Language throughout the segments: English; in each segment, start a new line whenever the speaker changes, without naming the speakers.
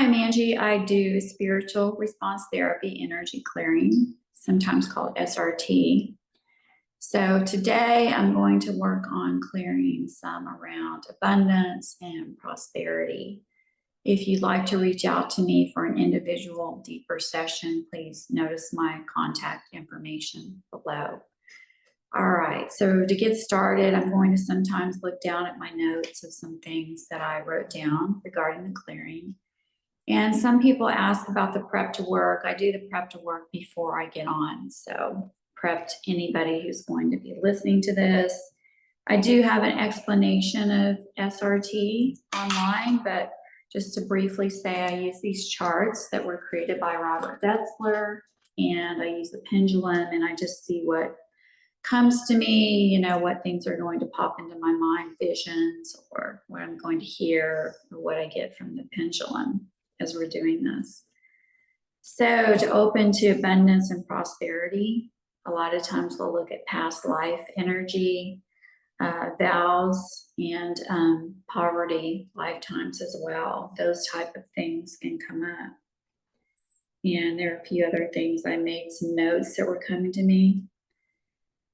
I'm Angie. I do spiritual response therapy, energy clearing, sometimes called SRT. So today I'm going to work on clearing some around abundance and prosperity. If you'd like to reach out to me for an individual deeper session, please notice my contact information below. All right, so to get started, I'm going to sometimes look down at my notes of some things that I wrote down regarding the clearing. And some people ask about the prep to work. I do the prep to work before I get on. So prepped anybody who's going to be listening to this. I do have an explanation of SRT online, but just to briefly say, I use these charts that were created by Robert Detzler, and I use the pendulum, and I just see what comes to me, you know, what things are going to pop into my mind, visions, or what I'm going to hear, or what I get from the pendulum as we're doing this. So to open to abundance and prosperity, a lot of times we'll look at past life energy, vows, and poverty lifetimes as well. Those type of things can come up. And there are a few other things. I made some notes that were coming to me.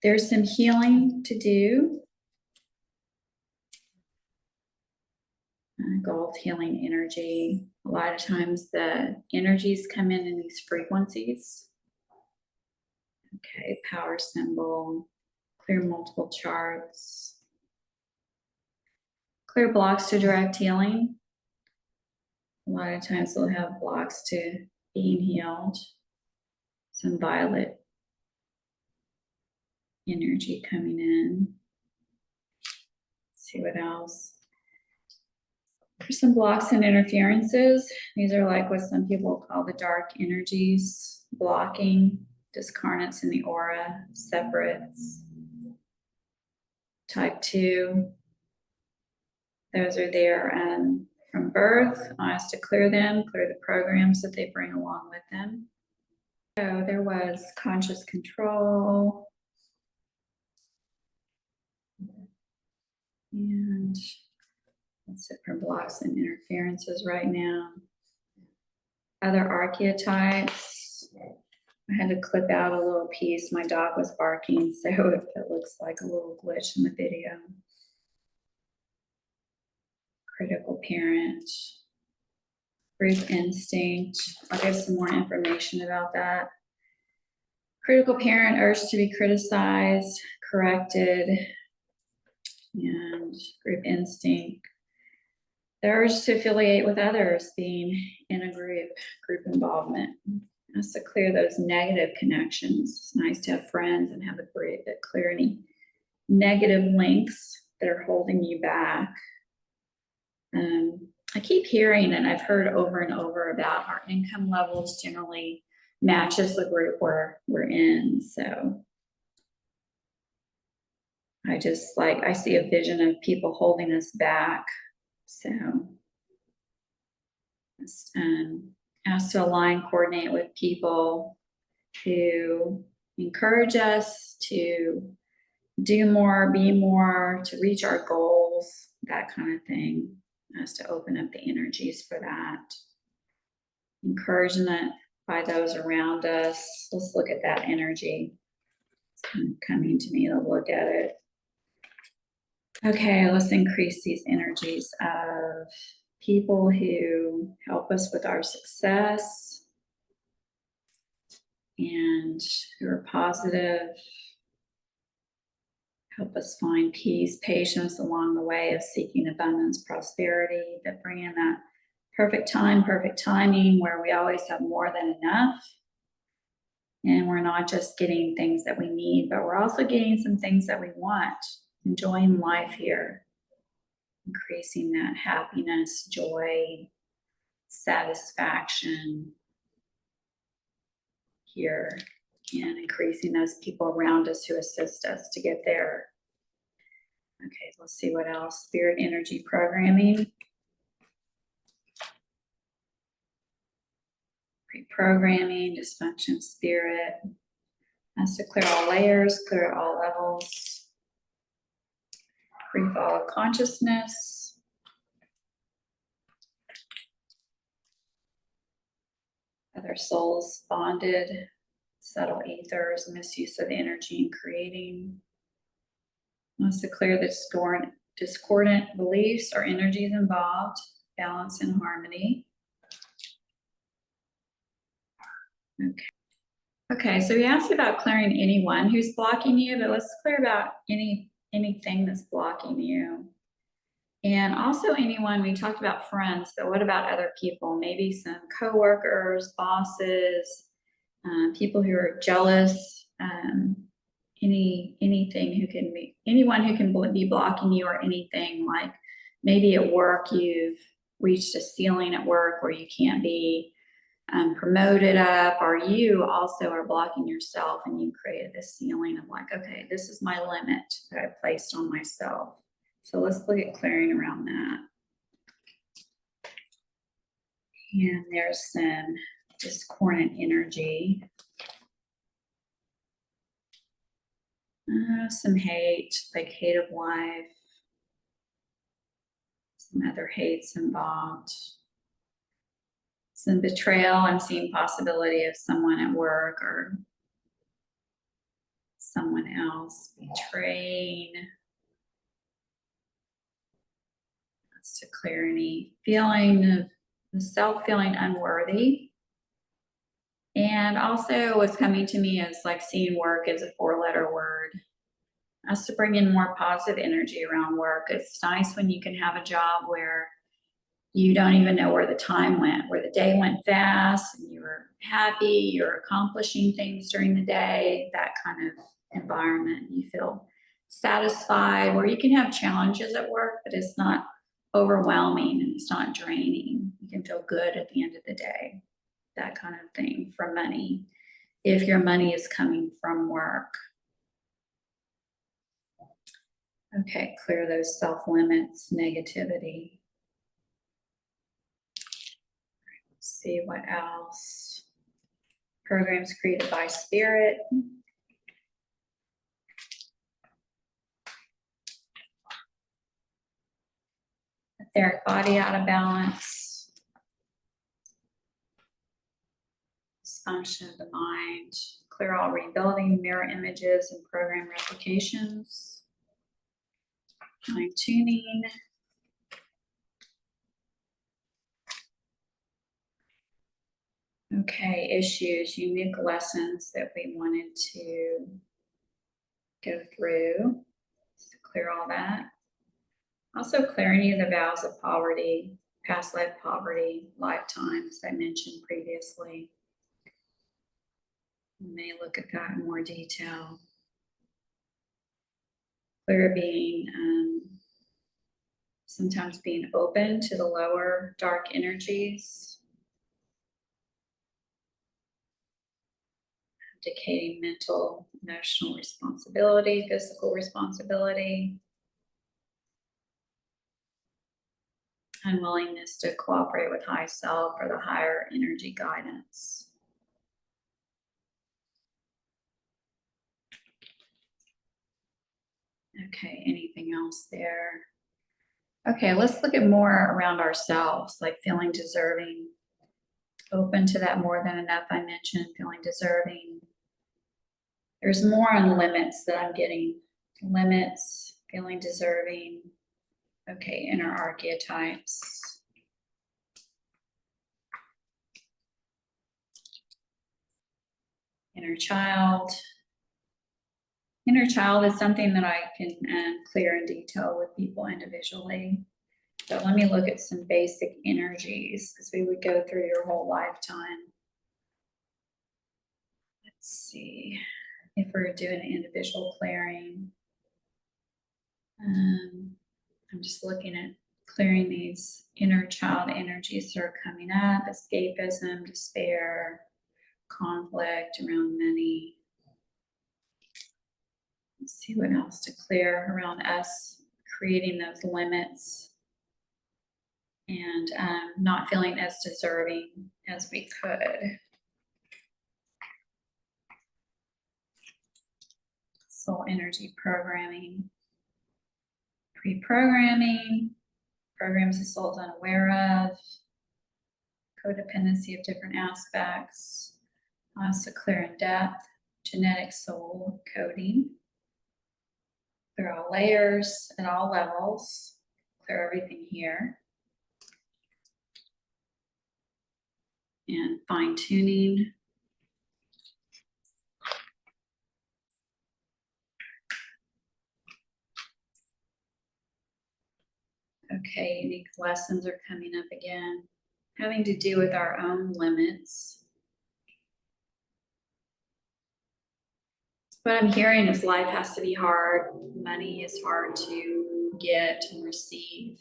There's some healing to do. Gold healing energy. A lot of times the energies come in these frequencies. Okay, power symbol, clear multiple charts, clear blocks to direct healing. A lot of times we'll have blocks to being healed. Some violet energy coming in. Let's see what else. There's some blocks and interferences. These are like what some people call the dark energies, blocking, discarnates in the aura, separates. Type 2. Those are there from birth. I asked to clear them, clear the programs that they bring along with them. So there was conscious control. And that's it for blocks and interferences right now. Other archetypes. I had to clip out a little piece. My dog was barking, so it looks like a little glitch in the video. Critical parent. Group instinct. I'll give some more information about that. Critical parent, urge to be criticized, corrected, and group instinct. The urge to affiliate with others, being in a group involvement. Has to clear those negative connections. It's nice to have friends and have a group that clear any negative links that are holding you back. I keep hearing, and I've heard over and over about our income levels generally matches the group we're in. So I see a vision of people holding us back. So asked to align, coordinate with people who encourage us to do more, be more, to reach our goals, that kind of thing. Asked to open up the energies for that. Encouragement by those around us. Let's look at that energy. It's kind of coming to me to look at it. Okay, let's increase these energies of people who help us with our success and who are positive, help us find peace, patience along the way of seeking abundance, prosperity, that bring in that perfect time, perfect timing, where we always have more than enough. And we're not just getting things that we need, but we're also getting some things that we want, enjoying life here, increasing that happiness, joy, satisfaction here, and increasing those people around us who assist us to get there. Okay, let's see what else. Spirit energy programming. Reprogramming, dysfunction spirit. Has to clear all layers, clear all levels. Free fall of consciousness. other souls bonded, subtle ethers, misuse of energy in creating. Wants to clear the discordant beliefs or energies involved, balance and harmony. Okay. Okay, so we asked about clearing anyone who's blocking you, but let's clear about anything that's blocking you. And also anyone, we talked about friends, but what about other people? Maybe some coworkers, bosses, people who are jealous, anything who can be, anyone who can be blocking you, or anything like maybe at work you've reached a ceiling at work where you can't be promoted up, or you also are blocking yourself and you created this ceiling of like, okay, this is my limit that I placed on myself. So let's look at clearing around that. And there's some discordant energy. Some hate, like hate of life. Some other hates involved. Some betrayal. I'm seeing possibility of someone at work or someone else betraying. That's to clear any feeling of the self feeling unworthy. And also what's coming to me is like seeing work as a 4-letter word. That's to bring in more positive energy around work. It's nice when you can have a job where you don't even know where the time went, where the day went fast and you were happy, you're accomplishing things during the day, that kind of environment. You feel satisfied, where you can have challenges at work, but it's not overwhelming and it's not draining. You can feel good at the end of the day, that kind of thing. For money, if your money is coming from work. Okay, clear those self-limits, negativity. Let's see what else. Programs created by spirit. Etheric body out of balance. Dysfunction of the mind. Clear all rebuilding, mirror images, and program replications. Fine tuning. Okay, issues, unique lessons that we wanted to go through. So clear all that. Also clear any of the vows of poverty, past life poverty, lifetimes I mentioned previously. We may look at that in more detail. Clear being, sometimes being open to the lower dark energies. Abdicating mental, emotional responsibility, physical responsibility. Unwillingness to cooperate with high self or the higher energy guidance. Okay, anything else there? Okay, let's look at more around ourselves, like feeling deserving, open to that more than enough I mentioned, feeling deserving. There's more on limits that I'm getting. Limits, feeling deserving. Okay, inner archetypes. Inner child. Inner child is something that I can clear in detail with people individually. But let me look at some basic energies, because we would go through your whole lifetime. Let's see if we're doing an individual clearing. I'm just looking at clearing these inner child energies that are coming up: escapism, despair, conflict around money. Let's see what else to clear around us, creating those limits and not feeling as deserving as we could. Soul energy programming, pre-programming, programs the soul's unaware of, codependency of different aspects, so clear in depth, genetic soul coding. Clear all layers at all levels, clear everything here. And fine tuning. Okay, unique lessons are coming up again, having to do with our own limits. What I'm hearing is life has to be hard. Money is hard to get and receive.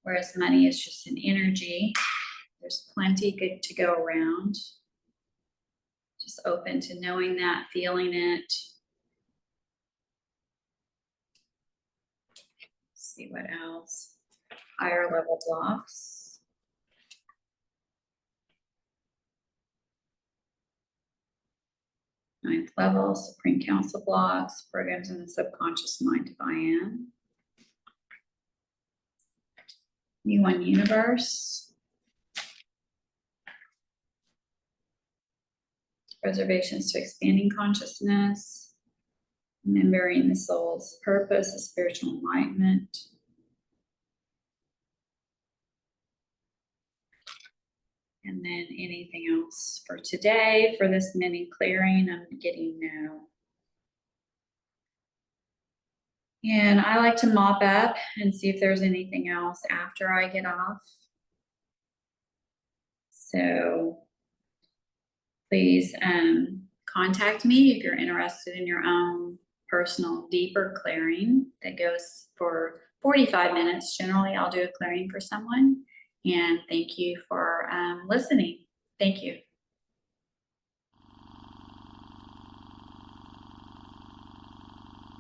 Whereas money is just an energy. There's plenty good to go around. Just open to knowing that, feeling it. Let's see what else. Higher level blocks. Ninth level, Supreme Council blocks, programs in the subconscious mind if I am. New One Universe. Reservations to expanding consciousness. Remembering the soul's purpose, the spiritual enlightenment. And then anything else for today, for this mini clearing, I'm getting no. And I like to mop up and see if there's anything else after I get off. So please contact me if you're interested in your own personal deeper clearing that goes for 45 minutes. Generally, I'll do a clearing for someone. And thank you for listening. Thank you.